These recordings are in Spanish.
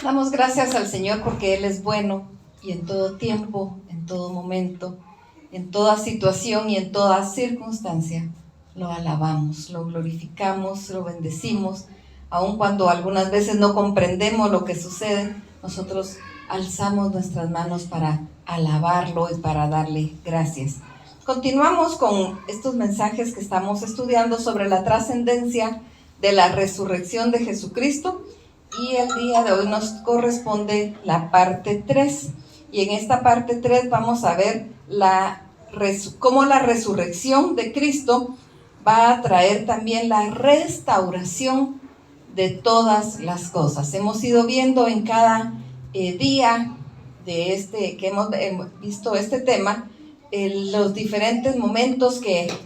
Damos gracias al Señor porque Él es bueno y en todo tiempo, en todo momento, en toda situación y en toda circunstancia lo alabamos, lo glorificamos, lo bendecimos. Aun cuando algunas veces no comprendemos lo que sucede, nosotros alzamos nuestras manos para alabarlo y para darle gracias. Continuamos con estos mensajes que estamos estudiando sobre la trascendencia de la resurrección de Jesucristo. Y el día de hoy nos corresponde la parte 3. Y en esta parte 3 vamos a ver cómo la resurrección de Cristo va a traer también la restauración de todas las cosas. Hemos ido viendo en cada día de que hemos visto este tema, los diferentes momentos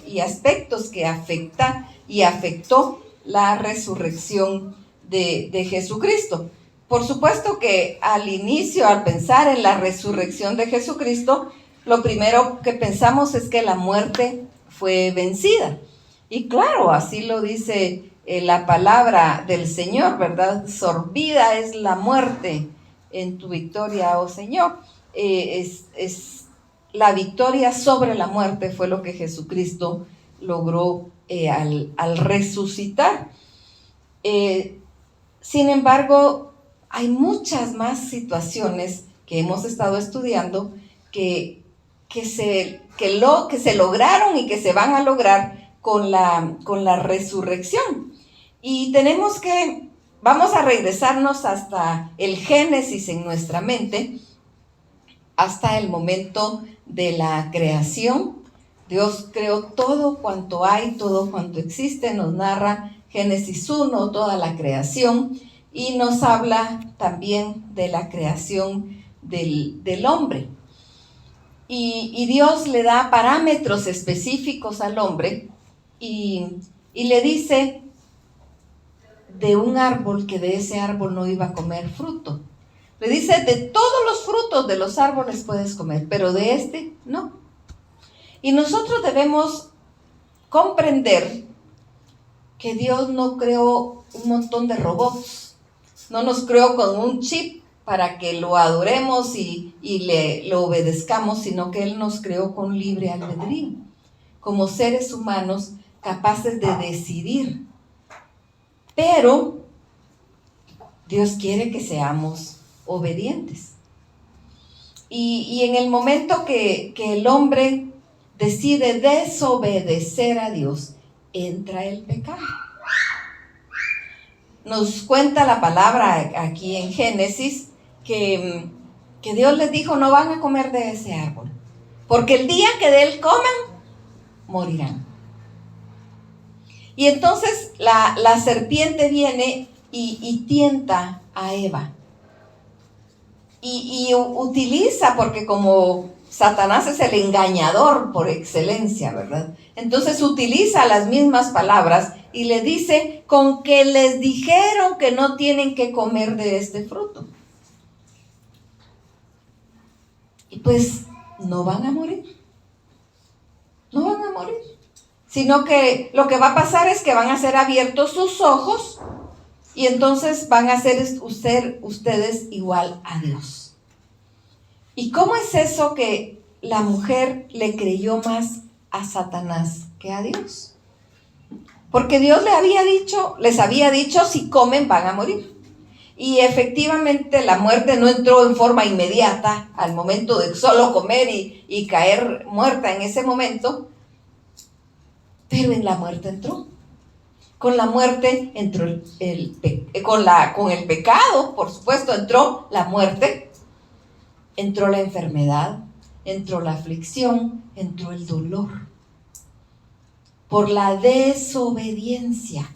y aspectos que afecta y afectó la resurrección de Jesucristo. Por supuesto que al inicio, al pensar en la resurrección de Jesucristo, lo primero que pensamos es que la muerte fue vencida. Y claro, así lo dice la palabra del Señor, ¿verdad? Sorbida es la muerte en tu victoria, oh Señor. La victoria sobre la muerte fue lo que Jesucristo logró al resucitar. Sin embargo, hay muchas más situaciones que hemos estado estudiando que se lograron y que se van a lograr con la resurrección. Y vamos a regresarnos hasta el Génesis en nuestra mente, hasta el momento de la creación. Dios creó todo cuanto hay, todo cuanto existe, nos narra Génesis 1, toda la creación, y nos habla también de la creación del hombre. Y Dios le da parámetros específicos al hombre y le dice de un árbol que de ese árbol no iba a comer fruto. Le dice, de todos los frutos de los árboles puedes comer, pero de este no. Y nosotros debemos comprender que Dios no creó un montón de robots, no nos creó con un chip para que lo adoremos y lo obedezcamos, sino que Él nos creó con libre albedrío, como seres humanos capaces de decidir. Pero Dios quiere que seamos obedientes. Y en el momento que el hombre decide desobedecer a Dios, entra el pecado. Nos cuenta la palabra aquí en Génesis que Dios les dijo, no van a comer de ese árbol, porque el día que de él coman, morirán. Y entonces la serpiente viene y tienta a Eva. Y utiliza, porque como Satanás es el engañador por excelencia, ¿verdad? Entonces utiliza las mismas palabras y le dice, con que les dijeron que no tienen que comer de este fruto. Y pues no van a morir. No van a morir. Sino que lo que va a pasar es que van a ser abiertos sus ojos y entonces van a ser ustedes igual a Dios. ¿Y cómo es eso que la mujer le creyó más a Satanás que a Dios? Porque Dios les había dicho, si comen van a morir. Y efectivamente la muerte no entró en forma inmediata al momento de solo comer y caer muerta en ese momento, pero en la muerte entró. Con la muerte entró con el pecado, por supuesto, entró la muerte, entró la enfermedad, entró la aflicción, entró el dolor. Por la desobediencia.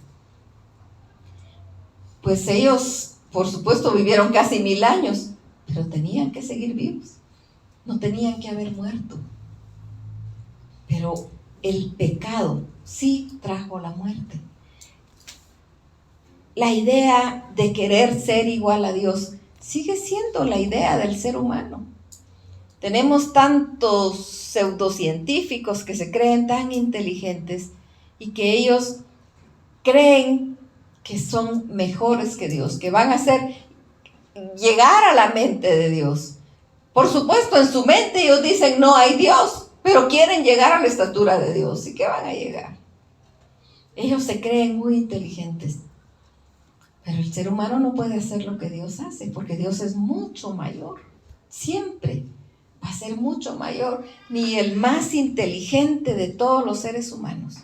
Pues ellos, por supuesto, vivieron casi 1000 años, pero tenían que seguir vivos. No tenían que haber muerto. Pero el pecado sí trajo la muerte. La idea de querer ser igual a Dios sigue siendo la idea del ser humano. Tenemos tantos pseudocientíficos que se creen tan inteligentes y que ellos creen que son mejores que Dios, que van a ser llegar a la mente de Dios. Por supuesto, en su mente ellos dicen no hay Dios, pero quieren llegar a la estatura de Dios. ¿Y qué van a llegar? Ellos se creen muy inteligentes. Pero el ser humano no puede hacer lo que Dios hace, porque Dios es mucho mayor. Siempre va a ser mucho mayor. Ni el más inteligente de todos los seres humanos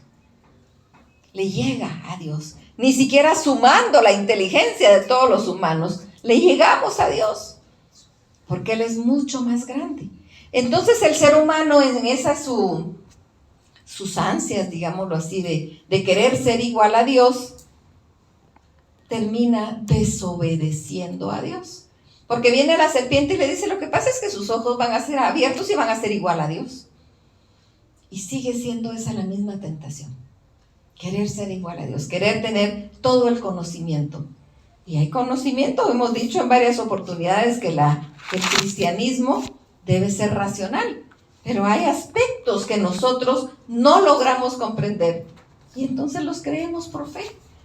le llega a Dios. Ni siquiera sumando la inteligencia de todos los humanos, le llegamos a Dios. Porque Él es mucho más grande. Entonces el ser humano en esas sus ansias, digámoslo así, de querer ser igual a Dios, termina desobedeciendo a Dios. Porque viene la serpiente y le dice, lo que pasa es que sus ojos van a ser abiertos y van a ser igual a Dios. Y sigue siendo esa la misma tentación. Querer ser igual a Dios, querer tener todo el conocimiento. Y hay conocimiento, hemos dicho en varias oportunidades que el cristianismo debe ser racional. Pero hay aspectos que nosotros no logramos comprender y entonces los creemos por fe.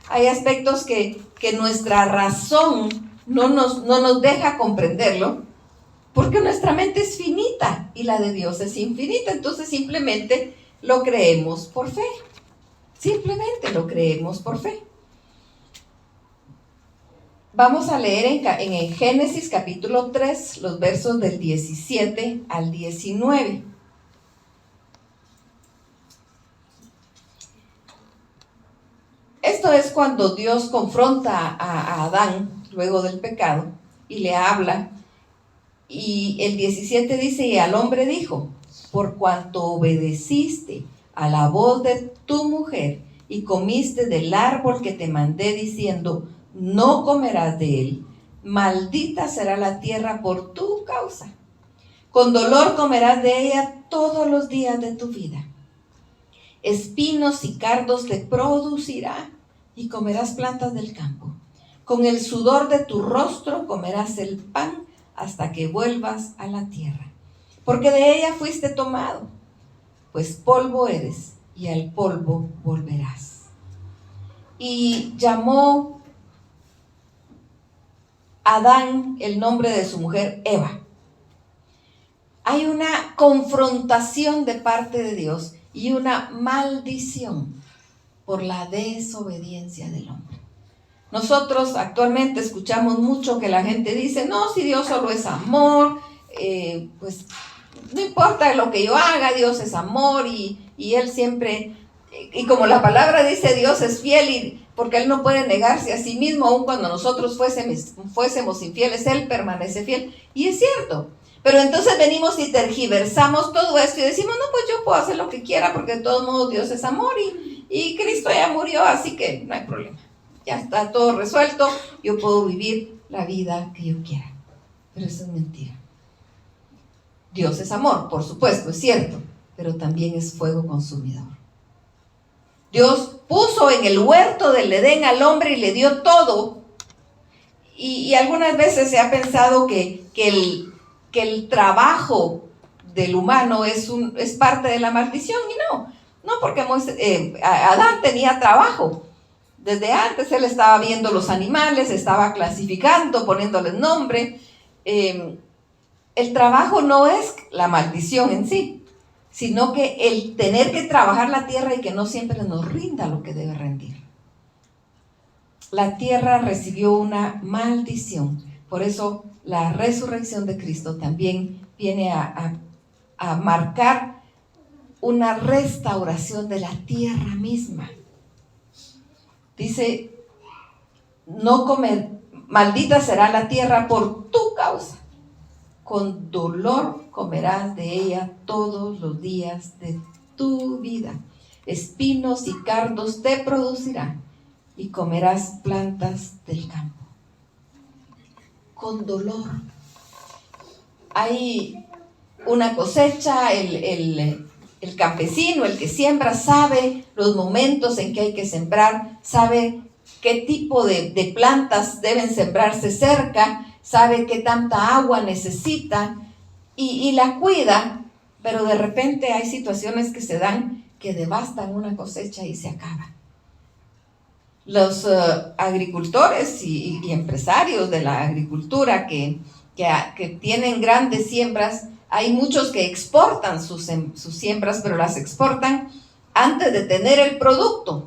Hay aspectos que nuestra razón no nos deja comprenderlo porque nuestra mente es finita y la de Dios es infinita. Entonces simplemente lo creemos por fe. Simplemente lo creemos por fe. Vamos a leer en Génesis capítulo 3, los versos del 17 al 19. Esto es cuando Dios confronta a Adán luego del pecado y le habla. Y el 17 dice, y al hombre dijo, por cuanto obedeciste a la voz de tu mujer y comiste del árbol que te mandé diciendo, no comerás de él, maldita será la tierra por tu causa. Con dolor comerás de ella todos los días de tu vida. Espinos y cardos te producirá y comerás plantas del campo. Con el sudor de tu rostro comerás el pan hasta que vuelvas a la tierra. Porque de ella fuiste tomado, pues polvo eres y al polvo volverás. Y llamó Adán el nombre de su mujer Eva. Hay una confrontación de parte de Dios y una maldición por la desobediencia del hombre. Nosotros actualmente escuchamos mucho que la gente dice, no, si Dios solo es amor, pues no importa lo que yo haga, Dios es amor y Él siempre, y como la palabra dice, Dios es fiel porque Él no puede negarse a sí mismo, aun cuando nosotros fuésemos infieles, Él permanece fiel. Y es cierto. Pero entonces venimos y tergiversamos todo esto y decimos, no, pues yo puedo hacer lo que quiera porque de todos modos Dios es amor y Cristo ya murió, así que no hay problema. Ya está todo resuelto, yo puedo vivir la vida que yo quiera. Pero eso es mentira. Dios es amor, por supuesto, es cierto, pero también es fuego consumidor. Dios puso en el huerto del Edén al hombre y le dio todo. Y algunas veces se ha pensado que el trabajo del humano es parte de la maldición, y no porque Adán tenía trabajo. Desde antes él estaba viendo los animales, estaba clasificando, poniéndoles nombre. El trabajo no es la maldición en sí, sino que el tener que trabajar la tierra y que no siempre nos rinda lo que debe rendir. La tierra recibió una maldición, por eso la resurrección de Cristo también viene a marcar una restauración de la tierra misma. Dice, no comer, maldita será la tierra por tu causa. Con dolor comerás de ella todos los días de tu vida. Espinos y cardos te producirán y comerás plantas del campo. Con dolor. Hay una cosecha, el campesino, el que siembra, sabe los momentos en que hay que sembrar, sabe qué tipo de plantas deben sembrarse cerca, sabe qué tanta agua necesita y la cuida, pero de repente hay situaciones que se dan que devastan una cosecha y se acaba. Los agricultores y empresarios de la agricultura que tienen grandes siembras, hay muchos que exportan sus siembras, pero las exportan antes de tener el producto.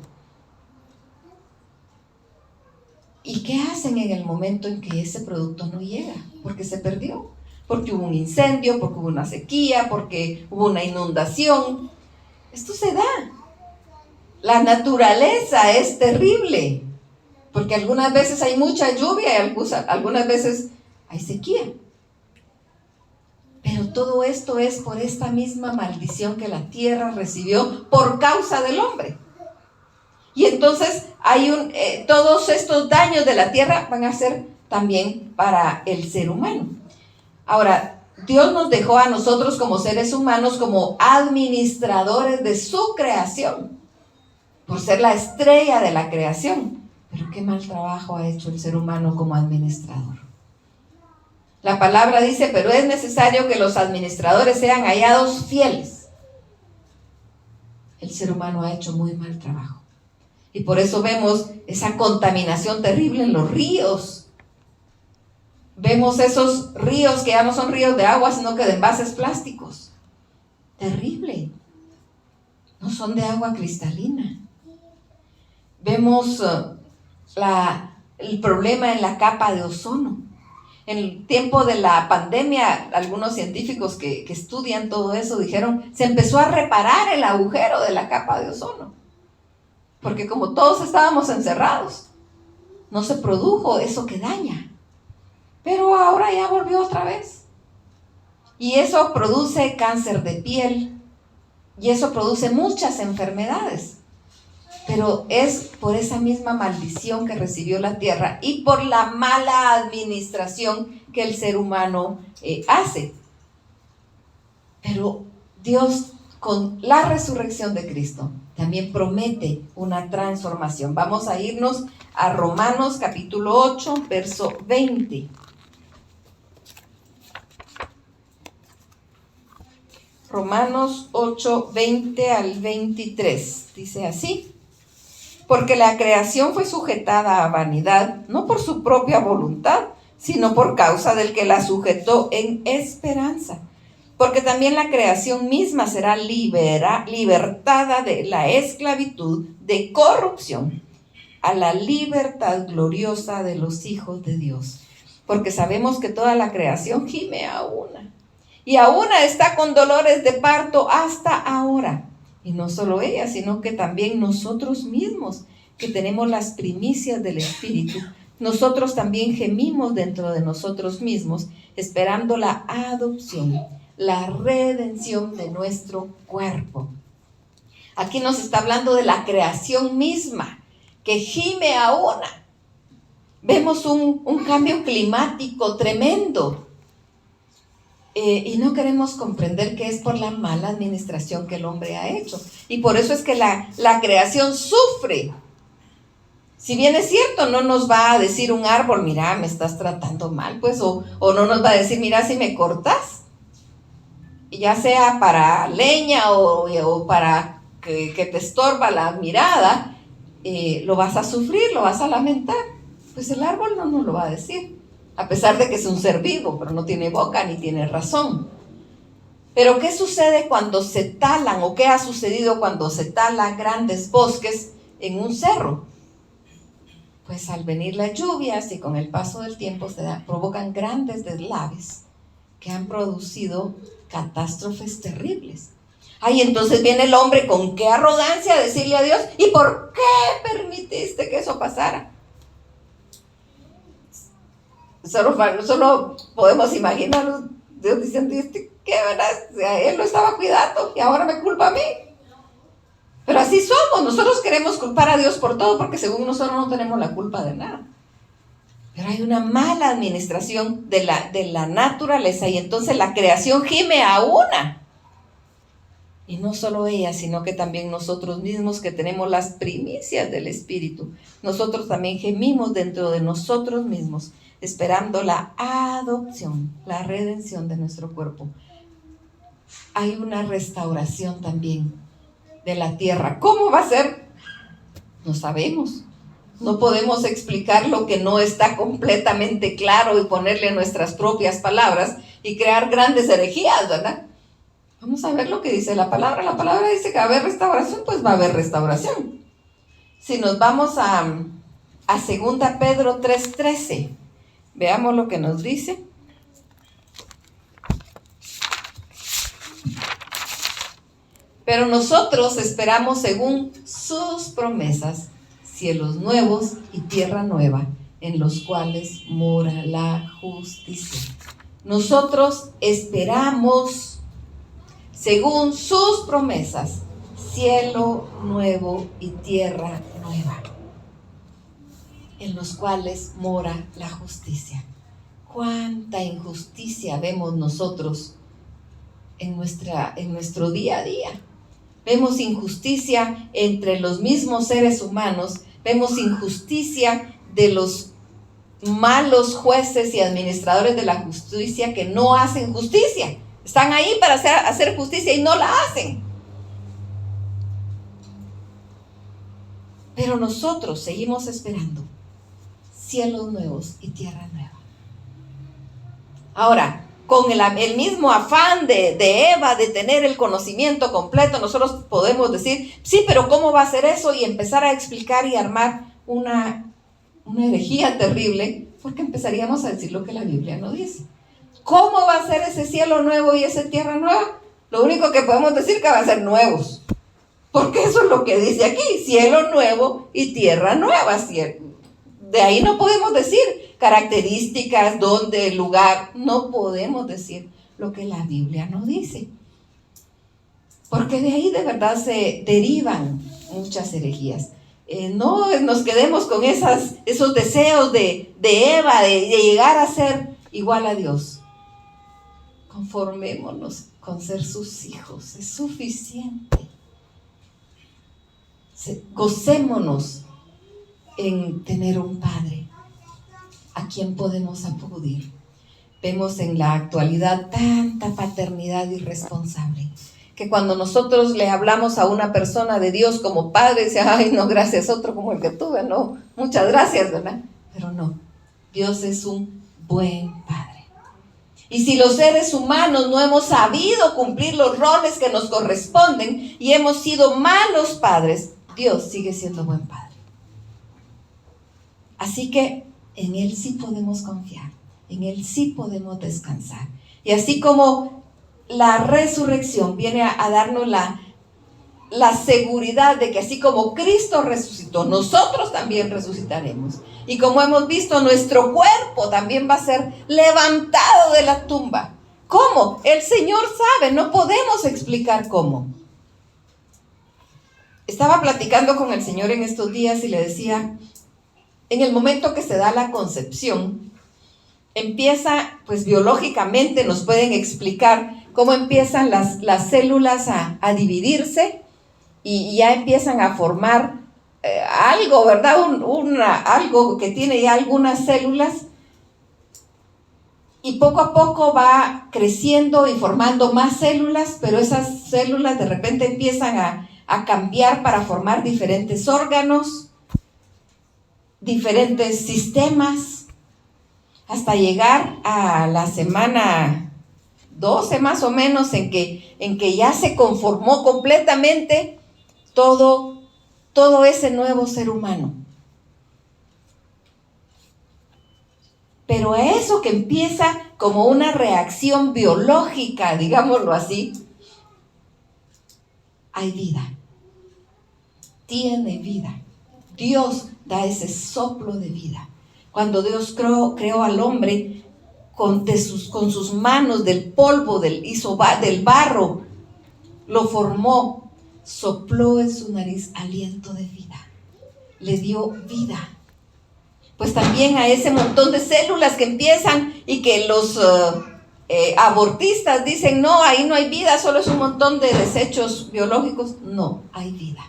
¿Y qué hacen en el momento en que ese producto no llega? Porque se perdió, porque hubo un incendio, porque hubo una sequía, porque hubo una inundación. Esto se da. La naturaleza es terrible, porque algunas veces hay mucha lluvia y algunas veces hay sequía. Pero todo esto es por esta misma maldición que la tierra recibió por causa del hombre. Y entonces todos estos daños de la tierra van a ser también para el ser humano. Ahora, Dios nos dejó a nosotros como seres humanos como administradores de su creación, por ser la estrella de la creación. Pero qué mal trabajo ha hecho el ser humano como administrador. La palabra dice, pero es necesario que los administradores sean hallados fieles. El ser humano ha hecho muy mal trabajo. Y por eso vemos esa contaminación terrible en los ríos. Vemos esos ríos que ya no son ríos de agua, sino que de envases plásticos. Terrible. No son de agua cristalina. Vemos el problema en la capa de ozono. En el tiempo de la pandemia, algunos científicos que estudian todo eso dijeron, se empezó a reparar el agujero de la capa de ozono. Porque como todos estábamos encerrados, no se produjo eso que daña. Pero ahora ya volvió otra vez. Y eso produce cáncer de piel. Y eso produce muchas enfermedades. Pero es por esa misma maldición que recibió la tierra y por la mala administración que el ser humano hace. Pero Dios, con la resurrección de Cristo, también promete una transformación. Vamos a irnos a Romanos capítulo 8, verso 20. Romanos 8, 20 al 23. Dice así. Porque la creación fue sujetada a vanidad, no por su propia voluntad, sino por causa del que la sujetó en esperanza. Porque también la creación misma será libertada de la esclavitud de corrupción a la libertad gloriosa de los hijos de Dios. Porque sabemos que toda la creación gime a una. Y a una está con dolores de parto hasta ahora. Y no solo ella, sino que también nosotros mismos, que tenemos las primicias del Espíritu, nosotros también gemimos dentro de nosotros mismos, esperando la adopción, la redención de nuestro cuerpo. Aquí nos está hablando de la creación misma, que gime a una. Vemos un cambio climático tremendo. Y no queremos comprender que es por la mala administración que el hombre ha hecho. Y por eso es que la creación sufre. Si bien es cierto, no nos va a decir un árbol, mira, me estás tratando mal, pues, o no nos va a decir, mira, si me cortas, ya sea para leña o para que te estorba la mirada, lo vas a sufrir, lo vas a lamentar. Pues el árbol no nos lo va a decir. A pesar de que es un ser vivo, pero no tiene boca ni tiene razón. Pero ¿qué sucede cuando se talan o qué ha sucedido cuando se talan grandes bosques en un cerro? Pues al venir las lluvias y con el paso del tiempo provocan grandes deslaves que han producido catástrofes terribles. Ay, entonces viene el hombre con qué arrogancia a decirle a Dios, ¿y por qué permitiste que eso pasara? Solo podemos imaginarnos Dios diciendo, ¿qué verdad? Él lo estaba cuidando y ahora me culpa a mí. Pero así somos, nosotros queremos culpar a Dios por todo porque según nosotros no tenemos la culpa de nada. Pero hay una mala administración de la naturaleza y entonces la creación gime a una. Y no solo ella, sino que también nosotros mismos que tenemos las primicias del Espíritu. Nosotros también gemimos dentro de nosotros mismos, esperando la adopción, la redención de nuestro cuerpo. Hay una restauración también de la tierra. ¿Cómo va a ser? No sabemos. No podemos explicar lo que no está completamente claro y ponerle nuestras propias palabras y crear grandes herejías, ¿verdad? Vamos a ver lo que dice la palabra. La palabra dice que va a haber restauración, pues va a haber restauración. Si nos vamos a 2 Pedro 3:13, veamos lo que nos dice. Pero nosotros esperamos según sus promesas, cielos nuevos y tierra nueva, en los cuales mora la justicia. Nosotros esperamos según sus promesas, cielo nuevo y tierra nueva, en los cuales mora la justicia. ¿Cuánta injusticia vemos nosotros en nuestro día a día? Vemos injusticia entre los mismos seres humanos, vemos injusticia de los malos jueces y administradores de la justicia que no hacen justicia. Están ahí para hacer justicia y no la hacen. Pero nosotros seguimos esperando cielos nuevos y tierra nueva. Ahora, con el mismo afán de Eva de tener el conocimiento completo, nosotros podemos decir, sí, pero ¿cómo va a ser eso? Y empezar a explicar y armar una herejía terrible, porque empezaríamos a decir lo que la Biblia no dice. ¿Cómo va a ser ese cielo nuevo y esa tierra nueva? Lo único que podemos decir que van a ser nuevos, porque eso es lo que dice aquí, cielo nuevo y tierra nueva. De ahí no podemos decir características, dónde, lugar, no podemos decir lo que la Biblia no dice. Porque de ahí de verdad se derivan muchas herejías. No nos quedemos con esos deseos de Eva, de llegar a ser igual a Dios. Conformémonos con ser sus hijos, es suficiente. Gocémonos en tener un Padre a quien podemos acudir. Vemos en la actualidad tanta paternidad irresponsable, que cuando nosotros le hablamos a una persona de Dios como Padre, dice, ay no, gracias, otro como el que tuve, no, muchas gracias, ¿verdad? Pero no, Dios es un buen Padre. Y si los seres humanos no hemos sabido cumplir los roles que nos corresponden y hemos sido malos padres, Dios sigue siendo buen Padre. Así que en Él sí podemos confiar, en Él sí podemos descansar. Y así como la resurrección viene a darnos la seguridad de que así como Cristo resucitó, nosotros también resucitaremos. Y como hemos visto, nuestro cuerpo también va a ser levantado de la tumba. ¿Cómo? El Señor sabe, no podemos explicar cómo. Estaba platicando con el Señor en estos días y le decía, en el momento que se da la concepción, empieza, pues biológicamente nos pueden explicar cómo empiezan las células a dividirse y ya empiezan a formar algo, ¿verdad? Algo que tiene ya algunas células y poco a poco va creciendo y formando más células, pero esas células de repente empiezan a cambiar para formar diferentes órganos, diferentes sistemas, hasta llegar a la semana 12 más o menos, en que ya se conformó completamente todo ese nuevo ser humano. Pero a eso que empieza como una reacción biológica, digámoslo así, hay vida, tiene vida. Dios da ese soplo de vida. Cuando Dios creó al hombre con sus manos del polvo, del barro, lo formó, sopló en su nariz aliento de vida, le dio vida. Pues también a ese montón de células que empiezan y que los abortistas dicen, no, ahí no hay vida, solo es un montón de desechos biológicos. No, hay vida.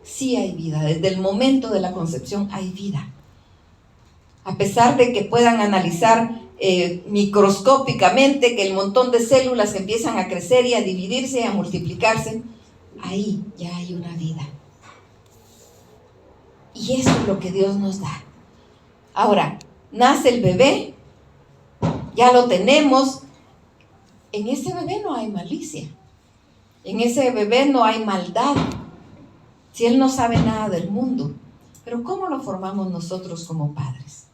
Sí hay vida, desde el momento de la concepción hay vida. A pesar de que puedan analizar microscópicamente que el montón de células que empiezan a crecer y a dividirse y a multiplicarse, ahí ya hay una vida. Y eso es lo que Dios nos da. Ahora, nace el bebé, ya lo tenemos. En ese bebé no hay malicia. En ese bebé no hay maldad. Si él no sabe nada del mundo. Pero ¿cómo lo formamos nosotros como padres?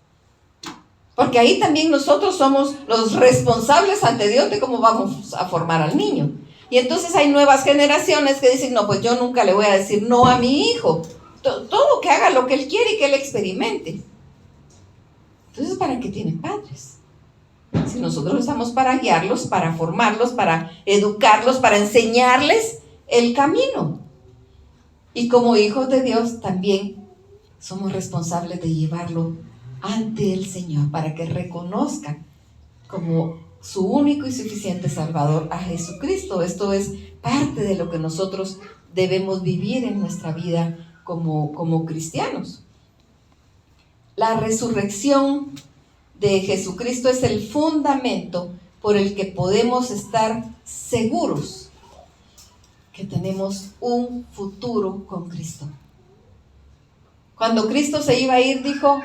Porque ahí también nosotros somos los responsables ante Dios de cómo vamos a formar al niño. Y entonces hay nuevas generaciones que dicen, no, pues yo nunca le voy a decir no a mi hijo. Todo que haga lo que él quiere y que él experimente. Entonces, ¿para qué tienen padres? Si nosotros estamos para guiarlos, para formarlos, para educarlos, para enseñarles el camino. Y como hijos de Dios también somos responsables de llevarlo ante el Señor para que reconozcan como su único y suficiente Salvador a Jesucristo. Esto es parte de lo que nosotros debemos vivir en nuestra vida como cristianos. La resurrección de Jesucristo es el fundamento por el que podemos estar seguros que tenemos un futuro con Cristo. Cuando Cristo se iba a ir, dijo,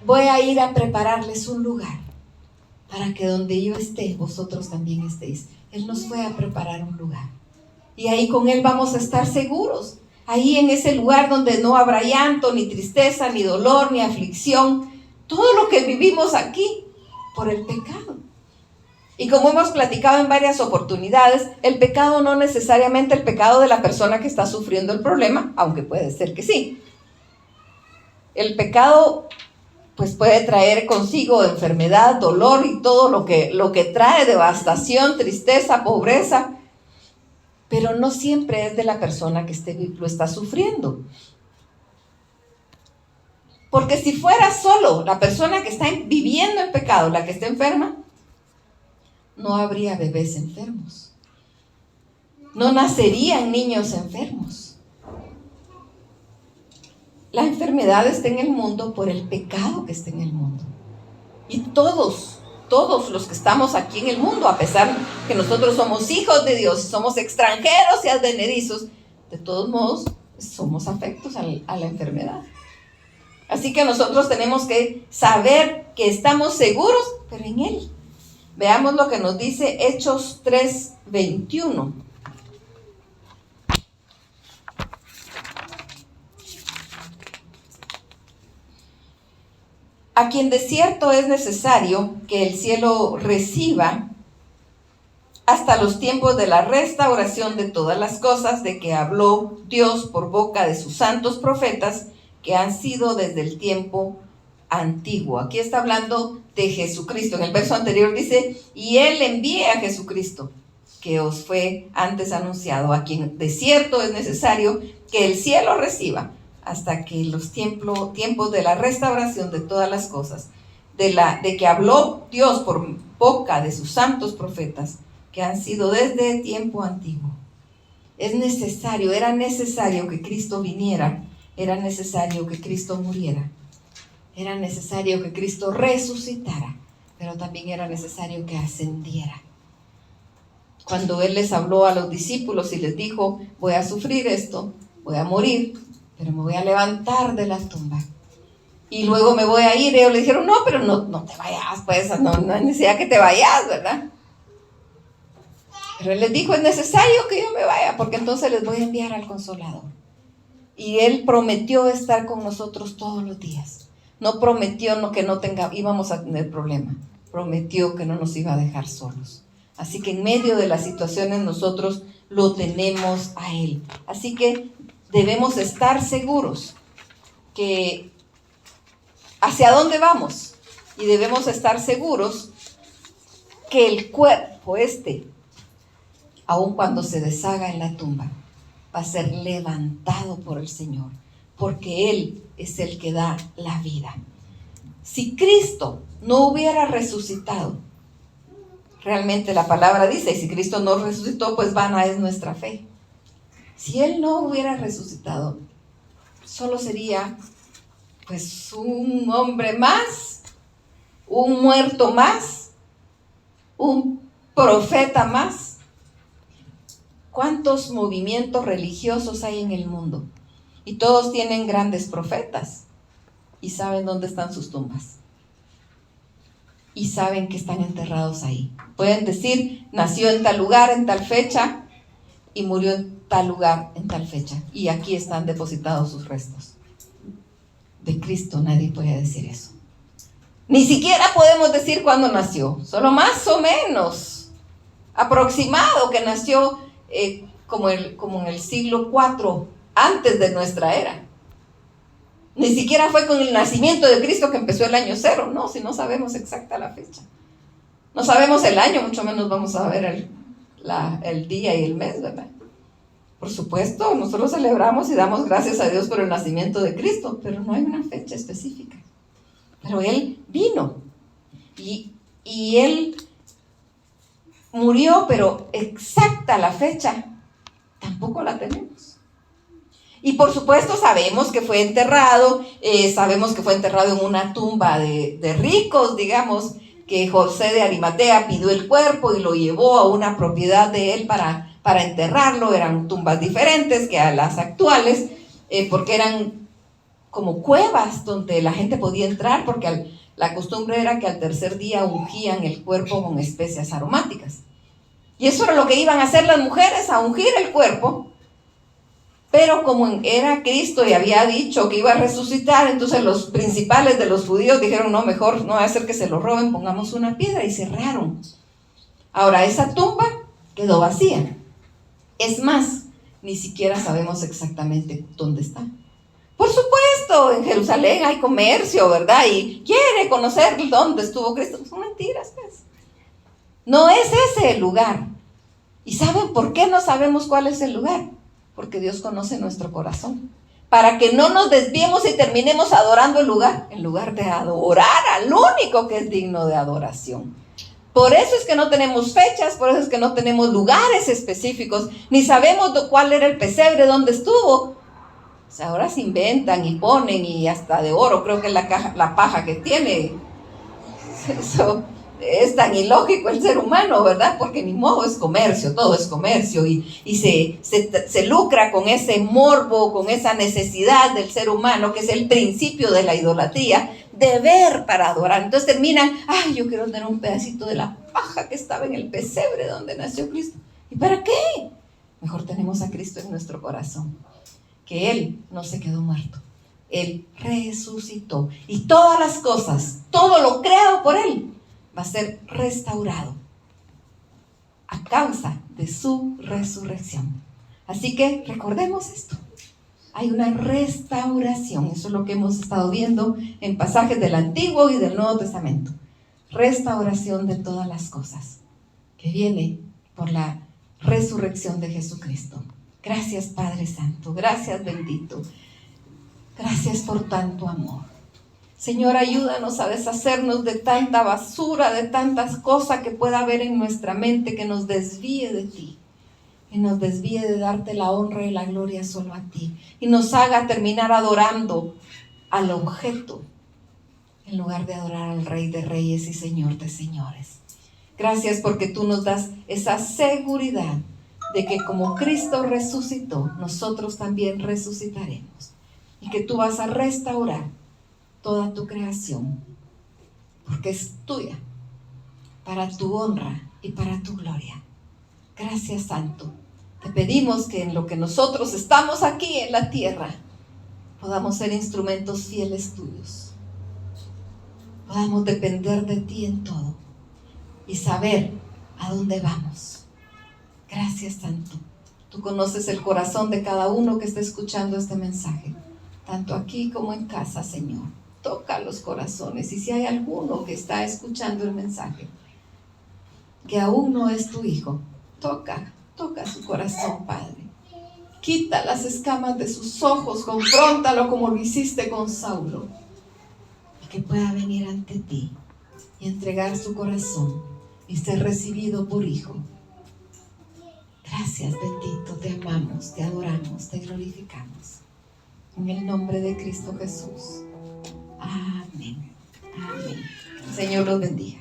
voy a ir a prepararles un lugar para que donde yo esté, vosotros también estéis. Él nos fue a preparar un lugar. Y ahí con Él vamos a estar seguros. Ahí en ese lugar donde no habrá llanto, ni tristeza, ni dolor, ni aflicción. Todo lo que vivimos aquí por el pecado. Y como hemos platicado en varias oportunidades, el pecado no necesariamente el pecado de la persona que está sufriendo el problema, aunque puede ser que sí. El pecado pues puede traer consigo enfermedad, dolor y todo lo que trae, devastación, tristeza, pobreza. Pero no siempre es de la persona que lo está sufriendo. Porque si fuera solo la persona que está viviendo en pecado, la que está enferma, no habría bebés enfermos. No nacerían niños enfermos. La enfermedad está en el mundo por el pecado que está en el mundo. Y todos los que estamos aquí en el mundo, a pesar que nosotros somos hijos de Dios, somos extranjeros y advenedizos, de todos modos somos afectos a la enfermedad. Así que nosotros tenemos que saber que estamos seguros, pero en Él. Veamos lo que nos dice Hechos 3:21. A quien de cierto es necesario que el cielo reciba hasta los tiempos de la restauración de todas las cosas de que habló Dios por boca de sus santos profetas que han sido desde el tiempo antiguo. Aquí está hablando de Jesucristo. En el verso anterior dice, y Él envía a Jesucristo, que os fue antes anunciado, a quien de cierto es necesario que el cielo reciba hasta que los tiempos de la restauración de todas las cosas, de que habló Dios por boca de sus santos profetas, que han sido desde tiempo antiguo. Es necesario, era necesario que Cristo viniera, era necesario que Cristo muriera, era necesario que Cristo resucitara, pero también era necesario que ascendiera. Cuando Él les habló a los discípulos y les dijo, voy a sufrir esto, voy a morir, pero me voy a levantar de la tumba. Y luego me voy a ir. Ellos le dijeron, no, pero no te vayas, pues, no hay necesidad que te vayas, ¿verdad? Pero Él les dijo, es necesario que yo me vaya, porque entonces les voy a enviar al Consolador. Y Él prometió estar con nosotros todos los días. No prometió que íbamos a tener problema. Prometió que no nos iba a dejar solos. Así que en medio de las situaciones nosotros lo tenemos a Él. Así que debemos estar seguros que hacia dónde vamos. Y debemos estar seguros que el cuerpo aun cuando se deshaga en la tumba, va a ser levantado por el Señor, porque Él es el que da la vida. Si Cristo no hubiera resucitado, realmente la palabra dice, y si Cristo no resucitó, pues vana es nuestra fe. Si Él no hubiera resucitado, solo sería pues un hombre más, un muerto más, un profeta más. ¿Cuántos movimientos religiosos hay en el mundo Y todos tienen grandes profetas y saben dónde están sus tumbas. Y saben que están enterrados ahí. Pueden decir, nació en tal lugar, en tal fecha, y murió en tal lugar, en tal fecha. Y aquí están depositados sus restos. De Cristo nadie puede decir eso. Ni siquiera podemos decir cuándo nació. Solo más o menos aproximado que nació como en el siglo IV antes de nuestra era. Ni siquiera fue con el nacimiento de Cristo que empezó el año 0, no, si no sabemos exacta la fecha. No sabemos el año, mucho menos vamos a ver el día y el mes, ¿verdad? Por supuesto, nosotros celebramos y damos gracias a Dios por el nacimiento de Cristo, pero no hay una fecha específica. Pero Él vino y Él murió, pero exacta la fecha tampoco la tenemos. Y por supuesto sabemos que fue enterrado, en una tumba de ricos, digamos, que José de Arimatea pidió el cuerpo y lo llevó a una propiedad de él para enterrarlo. Eran tumbas diferentes que a las actuales, porque eran como cuevas donde la gente podía entrar, porque la costumbre era que al tercer día ungían el cuerpo con especias aromáticas. Y eso era lo que iban a hacer las mujeres, a ungir el cuerpo. Pero como era Cristo y había dicho que iba a resucitar, entonces los principales de los judíos dijeron, no, mejor no va a ser que se lo roben, pongamos una piedra, y cerraron. Ahora esa tumba quedó vacía. Es más, ni siquiera sabemos exactamente dónde está. Por supuesto, en Jerusalén hay comercio, ¿verdad? Y quiere conocer dónde estuvo Cristo. Son mentiras, pues. No es ese el lugar. ¿Y saben por qué no sabemos cuál es el lugar? Porque Dios conoce nuestro corazón. Para que no nos desviemos y terminemos adorando en lugar de adorar al único que es digno de adoración. Por eso es que no tenemos fechas, por eso es que no tenemos lugares específicos, ni sabemos cuál era el pesebre, dónde estuvo. O sea, ahora se inventan y ponen, y hasta de oro, creo que es la paja que tiene. Eso es tan ilógico el ser humano, ¿verdad? Porque ni modo, es comercio, todo es comercio, y se lucra con ese morbo, con esa necesidad del ser humano, que es el principio de la idolatría, de ver para adorar. Entonces terminan, yo quiero tener un pedacito de la paja que estaba en el pesebre donde nació Cristo. ¿Y para qué? Mejor tenemos a Cristo en nuestro corazón, que Él no se quedó muerto, Él resucitó, y todas las cosas, todo lo creado por Él, va a ser restaurado a causa de su resurrección. Así que recordemos esto. Hay una restauración. Eso es lo que hemos estado viendo en pasajes del Antiguo y del Nuevo Testamento. Restauración de todas las cosas, que viene por la resurrección de Jesucristo. Gracias, Padre Santo. Gracias, bendito. Gracias por tanto amor. Señor, ayúdanos a deshacernos de tanta basura, de tantas cosas que pueda haber en nuestra mente que nos desvíe de ti, que nos desvíe de darte la honra y la gloria solo a ti, y nos haga terminar adorando al objeto en lugar de adorar al Rey de Reyes y Señor de Señores. Gracias porque tú nos das esa seguridad de que como Cristo resucitó, nosotros también resucitaremos, y que tú vas a restaurar toda tu creación, porque es tuya, para tu honra y para tu gloria. Gracias, Santo. Te pedimos que en lo que nosotros estamos aquí en la tierra, podamos ser instrumentos fieles tuyos, podamos depender de ti en todo y saber a dónde vamos. Gracias, Santo. Tú conoces el corazón de cada uno que está escuchando este mensaje, tanto aquí como en casa, Señor. Toca los corazones, y si hay alguno que está escuchando el mensaje que aún no es tu hijo, toca su corazón, Padre. Quita las escamas de sus ojos, confróntalo como lo hiciste con Saulo, y que pueda venir ante ti y entregar su corazón y ser recibido por hijo. Gracias, bendito, te amamos, te adoramos, te glorificamos. En el nombre de Cristo Jesús. Amén. Amén. Señor los bendiga.